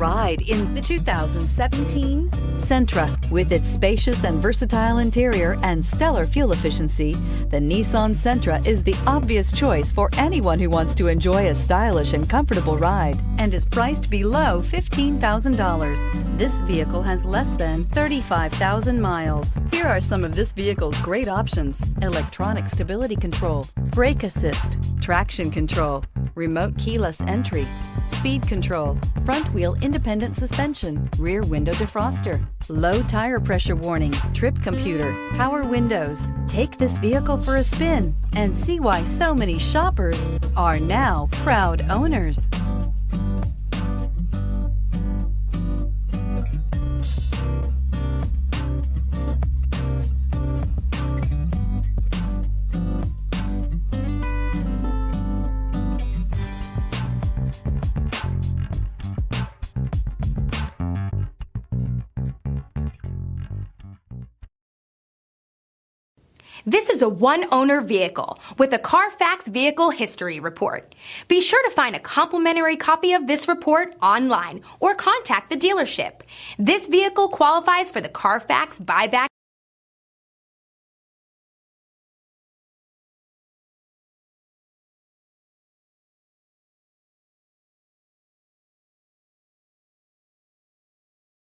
Ride in the 2017 Sentra. With its spacious and versatile interior and stellar fuel efficiency, the Nissan Sentra is the obvious choice for anyone who wants to enjoy a stylish and comfortable ride and is priced below $15,000. This vehicle has less than 35,000 miles. Here are some of this vehicle's great options: electronic stability control, brake assist, traction control, remote keyless entry, speed control, front wheel independent suspension, rear window defroster, low tire pressure warning, trip computer, power windows. Take this vehicle for a spin and see why so many shoppers are now proud owners. This is a one-owner vehicle with a CARFAX Vehicle History Report. Be sure to find a complimentary copy of this report online or contact the dealership. This vehicle qualifies for the CARFAX buyback